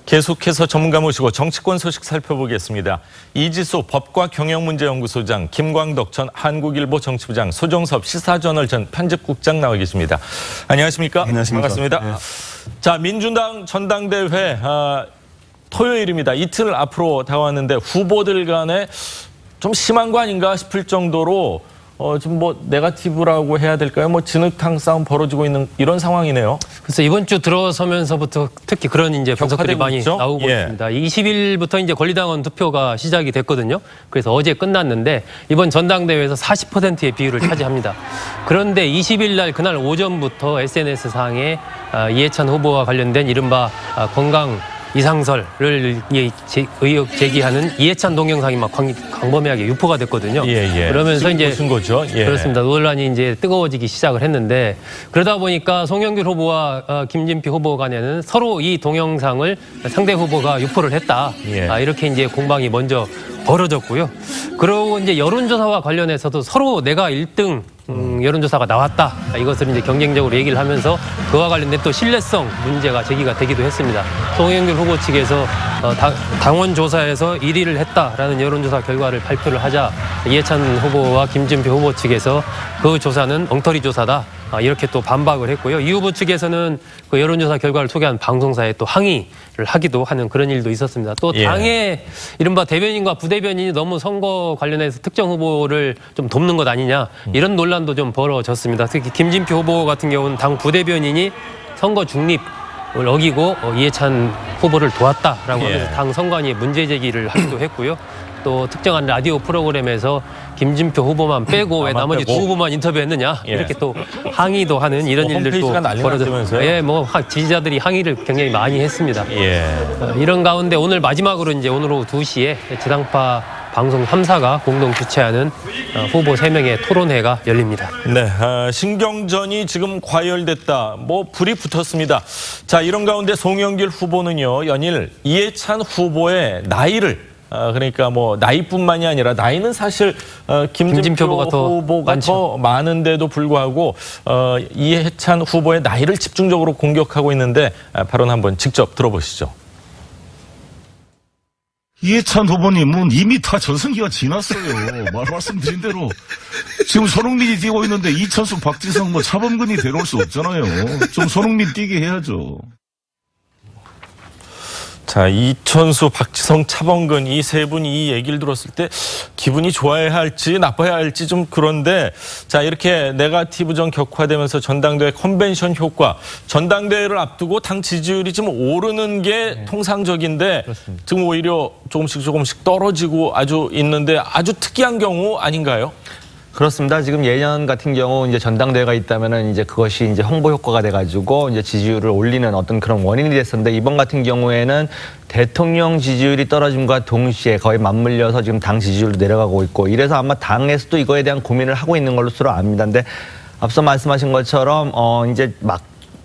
계속해서 전문가 모시고 정치권 소식 살펴보겠습니다. 이지수 법과 경영문제연구소장, 김광덕 전 한국일보 정치부장, 소정섭 시사저널 전 편집국장 나와 계십니다. 안녕하십니까? 안녕하십니까? 반갑습니다. 네. 자, 민주당 전당대회 토요일입니다. 이틀 앞으로 다가왔는데 후보들 간에 좀 심한 거 아닌가 싶을 정도로 좀 네거티브라고 해야 될까요? 진흙탕 싸움 벌어지고 있는 이런 상황이네요. 그래서 이번 주 들어서면서부터 특히 그런 이제 분석들이 많이 있죠? 나오고 있습니다. 20일부터 이제 권리당원 투표가 시작이 됐거든요. 그래서 어제 끝났는데 이번 전당대회에서 40%의 비율을 차지합니다. 그런데 20일 날 그날 오전부터 SNS상에 이해찬 후보와 관련된 이른바 건강 이상설을 의혹 제기하는 이해찬 동영상이 막 광범위하게 유포가 됐거든요. 그러면서 이제 무슨 거죠? 그렇습니다. 논란이 이제 뜨거워지기 시작을 했는데 그러다 보니까 송영길 후보와 김진표 후보 간에는 서로 이 동영상을 상대 후보가 유포를 했다. 이렇게 이제 공방이 먼저 벌어졌고요. 그리고 이제 여론조사와 관련해서도 서로 내가 1등 여론조사가 나왔다. 이것을 이제 경쟁적으로 얘기를 하면서 그와 관련된 또 신뢰성 문제가 제기가 되기도 했습니다. 송영길 후보 측에서 당원 조사에서 1위를 했다라는 여론조사 결과를 발표를 하자 이해찬 후보와 김진표 후보 측에서 그 조사는 엉터리 조사다. 이렇게 또 반박을 했고요. 이 후보 측에서는 그 여론조사 결과를 소개한 방송사에 또 항의를 하기도 하는 그런 일도 있었습니다. 또 당의 이른바 대변인과 부대변인이 너무 선거 관련해서 특정 후보를 좀 돕는 것 아니냐 이런 논란도 좀 벌어졌습니다. 특히 김진표 후보 같은 경우는 당 부대변인이 선거 중립을 어기고 이해찬 후보를 도왔다라고 하면서 당 선관위에 문제 제기를 하기도 했고요. 또 특정한 라디오 프로그램에서 김진표 후보만 빼고 왜 나머지 두 후보만 인터뷰했느냐 이렇게 또 항의도 하는 이런 일들도 벌어졌어요. 지지자들이 항의를 굉장히 많이 했습니다. 이런 가운데 오늘 마지막으로 이제 오늘 오후 2시에 지상파 방송 3사가 공동 주최하는 후보 3명의 토론회가 열립니다. 네, 신경전이 지금 과열됐다. 불이 붙었습니다. 자, 이런 가운데 송영길 후보는요, 연일 이해찬 후보의 나이를 그러니까 나이뿐만이 아니라 나이는 사실 김진표 후보가 더 많은데도 불구하고 이해찬 후보의 나이를 집중적으로 공격하고 있는데 발언 한번 직접 들어보시죠. 이해찬 후보님은 이미 다 전성기가 지났어요. 말씀드린 대로 지금 손흥민이 뛰고 있는데 이천수, 박지성, 차범근이 데려올 수 없잖아요. 좀 손흥민 뛰게 해야죠. 자, 이천수, 박지성, 차범근 이 세 분이 이 얘기를 들었을 때 기분이 좋아야 할지 나빠야 할지 좀 그런데 자, 이렇게 네거티브전 격화되면서 전당대회 컨벤션 효과, 전당대회를 앞두고 당 지지율이 좀 오르는 게 통상적인데 그렇습니다. 지금 오히려 조금씩 떨어지고 아주 있는데 아주 특이한 경우 아닌가요? 그렇습니다. 지금 예년 같은 경우 이제 전당대회가 있다면은 이제 그것이 이제 홍보 효과가 돼가지고 이제 지지율을 올리는 어떤 그런 원인이 됐었는데 이번 같은 경우에는 대통령 지지율이 떨어짐과 동시에 거의 맞물려서 지금 당 지지율도 내려가고 있고 이래서 아마 당에서도 이거에 대한 고민을 하고 있는 걸로 압니다. 근데 앞서 말씀하신 것처럼 이제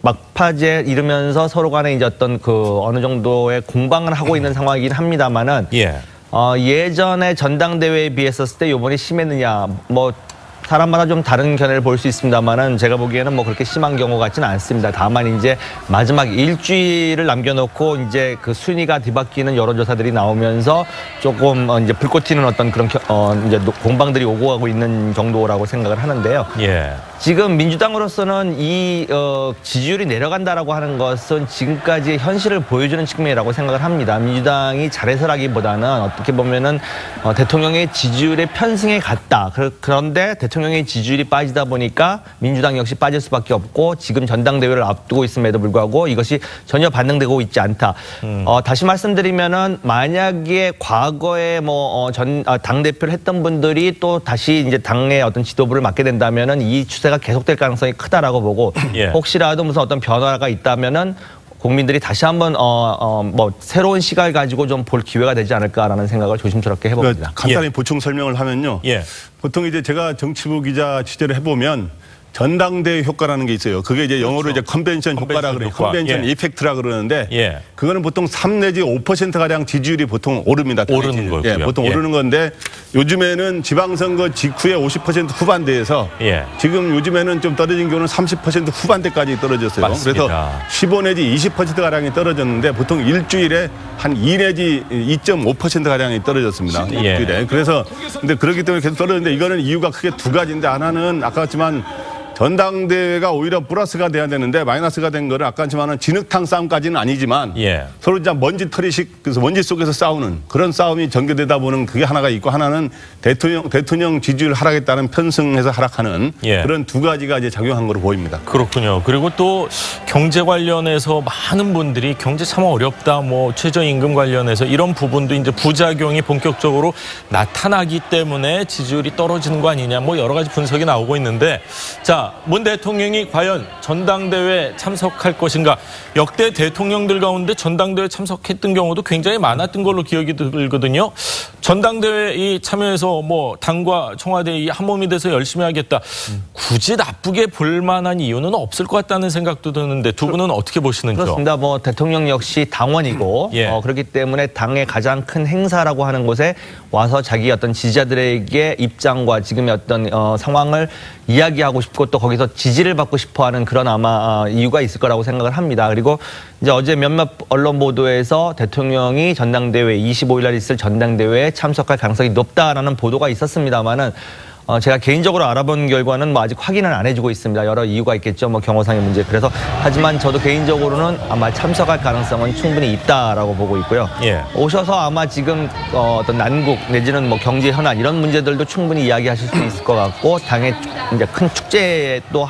막파제 이르면서 서로 간에 이제 어떤 어느 정도의 공방을 하고 있는 상황이긴 합니다만은. 예전에 전당대회에 비했었을 때 요번이 심했느냐 사람마다 좀 다른 견해를 볼 수 있습니다만은 제가 보기에는 그렇게 심한 경우 같지는 않습니다. 다만 이제 마지막 일주일을 남겨놓고 이제 그 순위가 뒤바뀌는 여론조사들이 나오면서 조금 이제 불꽃 튀는 어떤 그런 이제 공방들이 오고 가고 있는 정도라고 생각을 하는데요. 지금 민주당으로서는 이 지지율이 내려간다라고 하는 것은 지금까지 현실을 보여주는 측면이라고 생각을 합니다. 민주당이 잘해서라기보다는 어떻게 보면은 대통령의 지지율의 편승에 갔다. 그런데 대통령의 지지율이 빠지다 보니까 민주당 역시 빠질 수밖에 없고 지금 전당대회를 앞두고 있음에도 불구하고 이것이 전혀 반영되고 있지 않다. 다시 말씀드리면은 만약에 과거에 당 대표를 했던 분들이 또 다시 이제 당의 어떤 지도부를 맡게 된다면은 이 추세가 계속될 가능성이 크다라고 보고 혹시라도 무슨 어떤 변화가 있다면은 국민들이 다시 한번 새로운 시각을 가지고 좀 볼 기회가 되지 않을까라는 생각을 조심스럽게 해봅니다. 간단히 보충 설명을 하면요. 보통 이제 제가 정치부 기자 취재를 해보면 전당대회 효과라는 게 있어요. 그게 이제 영어로 이제 컨벤션 효과라 그래요. 컨벤션 이펙트라 그러는데 그거는 보통 3 내지 5% 가량 지지율이 보통 오릅니다. 오르는 거고요. 예, 보통 오르는 건데 요즘에는 지방선거 직후에 50% 후반대에서 지금 요즘에는 좀 떨어진 경우는 30% 후반대까지 떨어졌어요. 맞습니다. 그래서 15 내지 20% 가량이 떨어졌는데 보통 일주일에 한 2 내지 2.5% 가량이 떨어졌습니다. 일주일에. 그래서 근데 그렇기 때문에 계속 떨어졌는데 이거는 이유가 크게 두 가지인데 하나는 아까 같지만 전당대회가 오히려 플러스가 돼야 되는데 마이너스가 된 거는 아까 했지만은 진흙탕 싸움까지는 아니지만 서로 이제 먼지털이식 그래서 먼지 속에서 싸우는 그런 싸움이 전개되다 보는 그게 하나가 있고 하나는 대통령 지지율 하락했다는 편승해서 하락하는 그런 두 가지가 이제 작용한 거로 보입니다. 그렇군요. 그리고 또 경제 관련해서 많은 분들이 경제 참 어렵다, 뭐 최저임금 관련해서 이런 부분도 이제 부작용이 본격적으로 나타나기 때문에 지지율이 떨어지는 거 아니냐, 뭐 여러 가지 분석이 나오고 있는데 자. 문 대통령이 과연 전당대회에 참석할 것인가? 역대 대통령들 가운데 전당대회에 참석했던 경우도 굉장히 많았던 걸로 기억이 들거든요. 전당대회에 참여해서 뭐 당과 청와대 이 한몸이 돼서 열심히 하겠다. 굳이 나쁘게 볼 만한 이유는 없을 것 같다는 생각도 드는데 두 분은 어떻게 보시는지요? 그렇습니다. 뭐 대통령 역시 당원이고 그렇기 때문에 당의 가장 큰 행사라고 하는 곳에 와서 자기 어떤 지지자들에게 입장과 지금의 어떤 상황을 이야기하고 싶고 또 거기서 지지를 받고 싶어하는 그런 아마 이유가 있을 거라고 생각을 합니다. 그리고 이제 어제 몇몇 언론 보도에서 대통령이 전당대회 25일 날 있을 전당대회에 참석할 가능성이 높다라는 보도가 있었습니다만은 제가 개인적으로 알아본 결과는 뭐 아직 확인을 안 해주고 있습니다. 여러 이유가 있겠죠. 뭐 경호상의 문제. 그래서 하지만 저도 개인적으로는 아마 참석할 가능성은 충분히 있다라고 보고 있고요. 오셔서 아마 지금 어떤 난국 내지는 뭐 경제 현안 이런 문제들도 충분히 이야기하실 수 있을 것 같고 당의 이제 큰 축제 또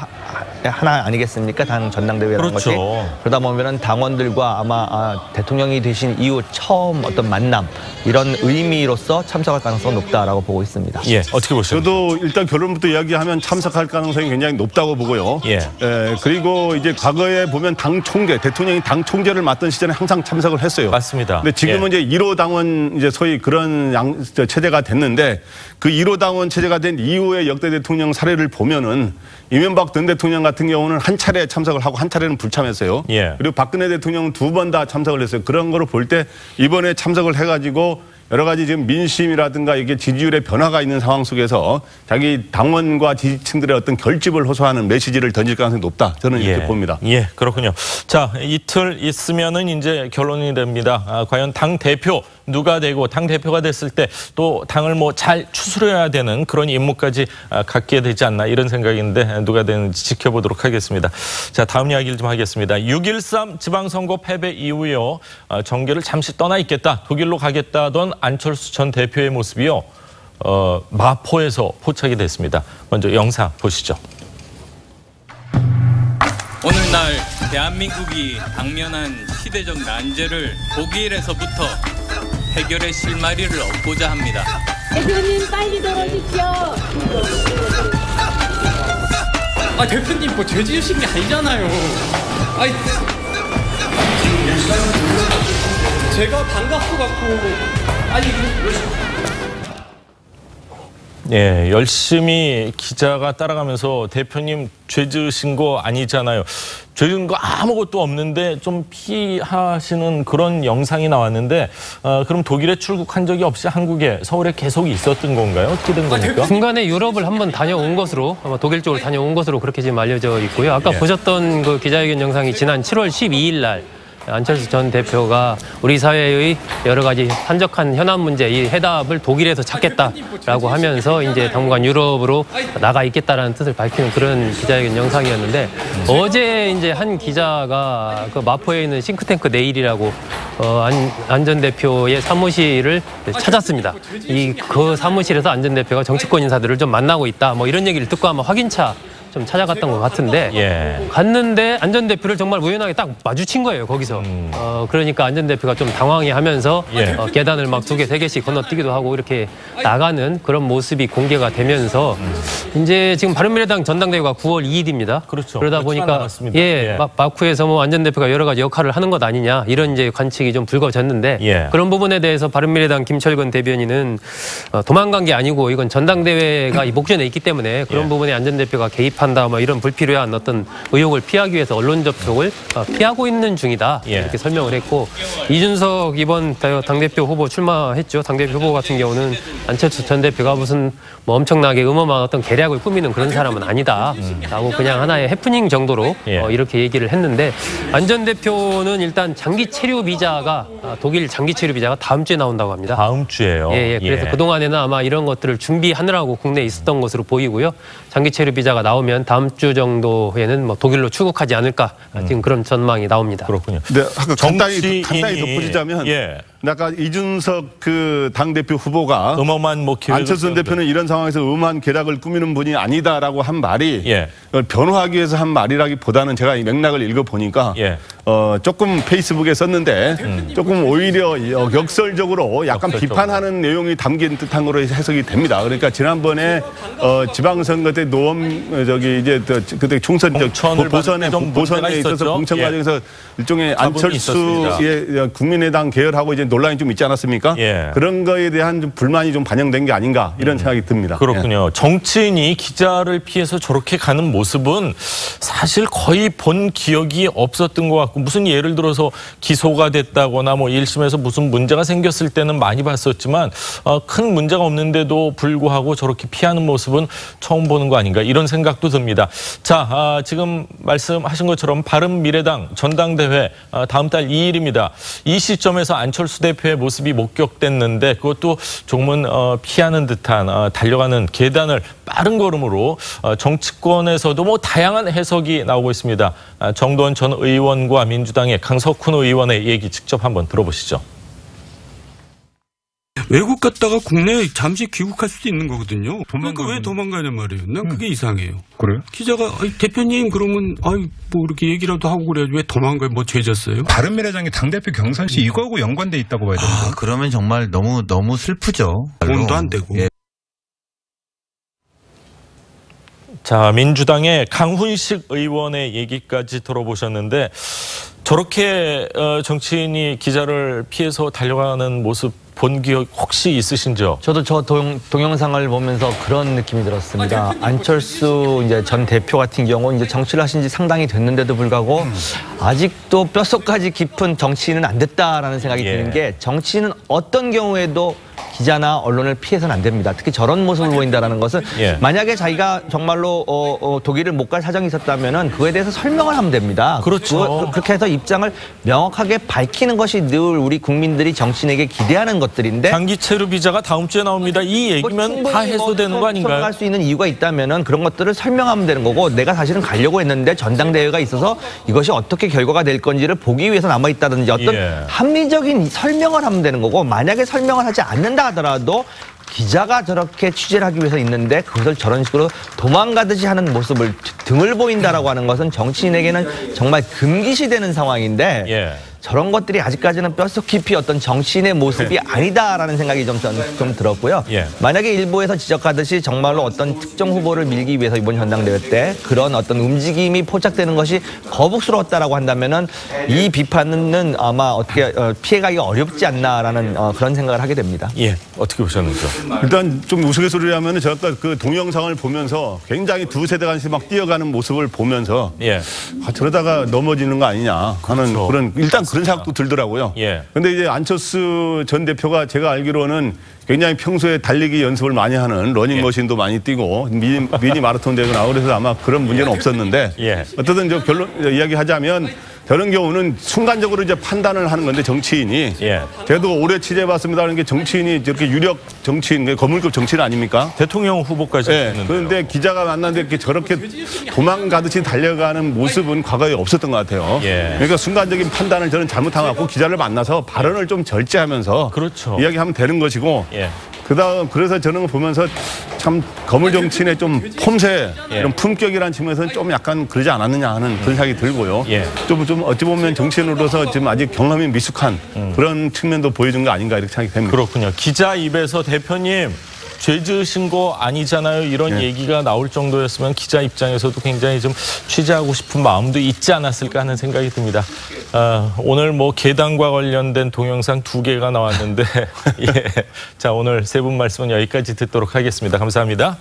하나 아니겠습니까? 당 전당대회라는 것이. 그러다 보면은 당원들과 아마 대통령이 되신 이후 처음 어떤 만남 이런 의미로서 참석할 가능성은 높다라고 보고 있습니다. 어떻게 보세요? 저도 일단 결론부터 이야기하면 참석할 가능성이 굉장히 높다고 보고요. 그리고 이제 과거에 보면 당 총재, 대통령이 당 총재를 맡던 시절에 항상 참석을 했어요. 맞습니다. 근데 지금은 이제 1호 당원 이제 소위 그런 체제가 됐는데 그 1호 당원 체제가 된 이후의 역대 대통령 사례를 보면은 이명박 전 대통령 같은 경우는 한 차례 참석을 하고 한 차례는 불참했어요. 그리고 박근혜 대통령은 2번 다 참석을 했어요. 그런 거를 볼 때 이번에 참석을 해가지고 여러 가지 지금 민심이라든가 이게 지지율의 변화가 있는 상황 속에서 자기 당원과 지지층들의 어떤 결집을 호소하는 메시지를 던질 가능성이 높다. 저는 이렇게 봅니다. 그렇군요. 자, 이틀 있으면은 이제 결론이 됩니다. 과연 당 대표 누가 되고 당 대표가 됐을 때 또 당을 뭐 잘 추스려야 되는 그런 임무까지 갖게 되지 않나 이런 생각인데 누가 되는지 지켜보도록 하겠습니다. 자, 다음 이야기를 좀 하겠습니다. 6.13 지방선거 패배 이후요. 정계를 잠시 떠나 있겠다. 독일로 가겠다던 안철수 전 대표의 모습이요. 마포에서 포착이 됐습니다. 먼저 영상 보시죠. 오늘날 대한민국이 당면한 시대적 난제를 독일에서부터 해결의 실마리를 얻고자 합니다. 대표님 빨리 들어오십시오. 대표님 뭐 죄 지으신 게 아니잖아요. 제가 반갑고 열심히 기자가 따라가면서 대표님 죄 지으신 거 아니잖아요. 죄 지은 거 아무것도 없는데 좀 피하시는 그런 영상이 나왔는데 그럼 독일에 출국한 적이 없이 한국에 서울에 계속 있었던 건가요? 어떻게 된 겁니까? 중간에 유럽을 한번 다녀온 것으로 아마 독일 쪽을 다녀온 것으로 그렇게 지금 알려져 있고요. 아까 보셨던 그 기자회견 영상이 지난 7월 12일 날 안철수 전 대표가 우리 사회의 여러 가지 한적한 현안 문제 이 해답을 독일에서 찾겠다라고 하면서 이제 당분간 유럽으로 나가 있겠다라는 뜻을 밝히는 그런 기자회견 영상이었는데 어제 이제 한 기자가 그 마포에 있는 싱크탱크 내일이라고 안 전 대표의 사무실을 찾았습니다. 그 사무실에서 안 전 대표가 정치권 인사들을 좀 만나고 있다. 뭐 이런 얘기를 듣고 아마 확인차 좀 찾아갔던 것 같은데 갔는데 안 전 대표를 정말 우연하게 딱 마주친 거예요 거기서. 그러니까 안 전 대표가 좀 당황해하면서 계단을 막 2개, 3개씩 건너뛰기도 하고 이렇게 나가는 그런 모습이 공개가 되면서 이제 지금 바른미래당 전당대회가 9월 2일입니다. 그렇죠. 그러다 보니까 마쿠에서 뭐 안 전 대표가 여러 가지 역할을 하는 것 아니냐 이런 이제 관측이 좀 불거졌는데 그런 부분에 대해서 바른미래당 김철근 대변인은 도망간 게 아니고 이건 전당대회가 이 목전에 있기 때문에 그런 부분에 안 전 대표가 개입한 접촉한다, 뭐 이런 불필요한 어떤 의혹을 피하기 위해서 언론 접촉을 피하고 있는 중이다 이렇게 설명을 했고 이준석 이번 당대표 후보 출마했죠. 당대표 후보 같은 경우는 안철수 전 대표가 무슨 뭐 엄청나게 음험한 어떤 계략을 꾸미는 그런 사람은 아니다라고 그냥 하나의 해프닝 정도로 이렇게 얘기를 했는데 안 전 대표는 일단 장기 체류 비자가 독일 장기 체류 비자가 다음 주에 나온다고 합니다. 다음 주에요. 예. 그래서 그동안에는 아마 이런 것들을 준비하느라고 국내에 있었던 것으로 보이고요. 장기 체류 비자가 나오면 다음 주 정도에는 뭐 독일로 출국하지 않을까 지금 그런 전망이 나옵니다. 그렇군요. 네, 간단히 덧붙이자면 아까 이준석 그 당대표 후보가 음험한 뭐 안철수 대표는 이런 상황에서 음한 계략을 꾸미는 분이 아니다라고 한 말이 변호하기 위해서 한 말이라기보다는 제가 이 맥락을 읽어보니까 조금 페이스북에 썼는데 조금 오히려 역설적으로 약간 비판하는 내용이 담긴 듯한 거로 해석이 됩니다. 그러니까 지난번에 지방선거 때 그때 총선 보선에 있어서 공천 과정에서 일종의 안철수의 국민의당 계열하고 이제 논란이 좀 있지 않았습니까? 그런 거에 대한 좀 불만이 좀 반영된 게 아닌가 이런 생각이 듭니다. 그렇군요. 정치인이 기자를 피해서 저렇게 가는 모습은 사실 거의 본 기억이 없었던 것 같고 무슨 예를 들어서 기소가 됐다거나 뭐 1심에서 무슨 문제가 생겼을 때는 많이 봤었지만 큰 문제가 없는데도 불구하고 저렇게 피하는 모습은 처음 보는 거 아닌가 이런 생각도 듭니다. 자, 지금 말씀하신 것처럼 바른미래당 전당대회 다음 달 2일입니다. 이 시점에서 안철수 대표의 모습이 목격됐는데 그것도 조금은 피하는 듯한 달려가는 계단을 빠른 걸음으로 정치권에서도 뭐 다양한 해석이 나오고 있습니다. 정도원 전 의원과 민주당의 강석훈 의원의 얘기 직접 한번 들어보시죠. 외국 갔다가 국내에 잠시 귀국할 수도 있는 거거든요. 그러니까 왜 도망가냐 말이에요. 난 그게 이상해요. 그래요? 기자가 대표님 그러면 뭐 이렇게 얘기라도 하고 그래야지 왜 도망가요? 뭐 죄졌어요? 바른미래당이 당대표 경선 시 이거하고 연관돼 있다고 봐야 됩니다. 그러면 정말 너무 슬프죠. 돈도 안 되고. 자, 민주당의 강훈식 의원의 얘기까지 들어보셨는데 저렇게 정치인이 기자를 피해서 달려가는 모습 본 기억 혹시 있으신지요? 저도 저 동영상을 보면서 그런 느낌이 들었습니다. 안철수 이제 전 대표 같은 경우 이제 정치를 하신 지 상당히 됐는데도 불구하고 아직도 뼛속까지 깊은 정치인은 안 됐다라는 생각이 드는 게 정치인은 어떤 경우에도 기자나 언론을 피해서는 안 됩니다. 특히 저런 모습을 보인다는 것은 만약에 자기가 정말로 독일을 못 갈 사정이 있었다면 그거에 대해서 설명을 하면 됩니다. 그렇죠. 그렇게 해서 입장을 명확하게 밝히는 것이 늘 우리 국민들이 정치인에게 기대하는 것들인데 장기 체류 비자가 다음 주에 나옵니다. 이 얘기면 다 해소되는 거 아닌가요? 할 수 있는 이유가 있다면 그런 것들을 설명하면 되는 거고 내가 사실은 가려고 했는데 전당대회가 있어서 이것이 어떻게 결과가 될 건지를 보기 위해서 남아있다든지 어떤 합리적인 설명을 하면 되는 거고 만약에 설명을 하지 않는다 하더라도 기자가 저렇게 취재를 하기 위해서 있는데 그것을 저런 식으로 도망가듯이 하는 모습을 등을 보인다라고 하는 것은 정치인에게는 정말 금기시되는 상황인데 저런 것들이 아직까지는 뼛속 깊이 어떤 정치인의 모습이 아니다라는 생각이 좀 들었고요. 만약에 일부에서 지적하듯이 정말로 어떤 특정 후보를 밀기 위해서 이번 전당대회 때 그런 어떤 움직임이 포착되는 것이 거북스러웠다라고 한다면은 이 비판은 아마 어떻게 피해가기 어렵지 않나라는 그런 생각을 하게 됩니다. 어떻게 보셨는지요? 일단 좀 우스갯소리를 하면은 제가 아까 그 동영상을 보면서 굉장히 두 세대 간씩 막 뛰어가는 모습을 보면서 저러다가 넘어지는 거 아니냐 하는 그런 일단 그런 생각도 들더라고요. 근데 이제 안철수 전 대표가 제가 알기로는 굉장히 평소에 달리기 연습을 많이 하는 러닝머신도 많이 뛰고 미니 마라톤 대회가 나오고 그래서 아마 그런 문제는 없었는데 어쨌든 저 결론 이야기하자면 저런 경우는 순간적으로 이제 판단을 하는 건데 정치인이 저도 오래 취재해봤습니다라는 게 정치인이 저렇게 유력 정치인, 거물급 정치인 아닙니까? 대통령 후보까지 했는데요. 그런데 기자가 만났는데 저렇게 도망가듯이 달려가는 모습은 과거에 없었던 것 같아요. 그러니까 순간적인 판단을 저는 잘못한 것 같고 기자를 만나서 발언을 좀 절제하면서 이야기하면 되는 것이고 그다음 그래서 저는 보면서 참 거물 정치인의 좀 폼새 이런 품격이라는 측면에서는 좀 약간 그러지 않았느냐 하는 그런 생각이 들고요. 좀 어찌 보면 정치인으로서 지금 아직 경험이 미숙한 그런 측면도 보여준 거 아닌가 이렇게 생각이 됩니다. 그렇군요. 기자 입에서 대표님 죄 지으신 거 아니잖아요. 이런 얘기가 나올 정도였으면 기자 입장에서도 굉장히 좀 취재하고 싶은 마음도 있지 않았을까 하는 생각이 듭니다. 오늘 뭐 계단과 관련된 동영상 2개가 나왔는데 자, 오늘 세 분 말씀은 여기까지 듣도록 하겠습니다. 감사합니다.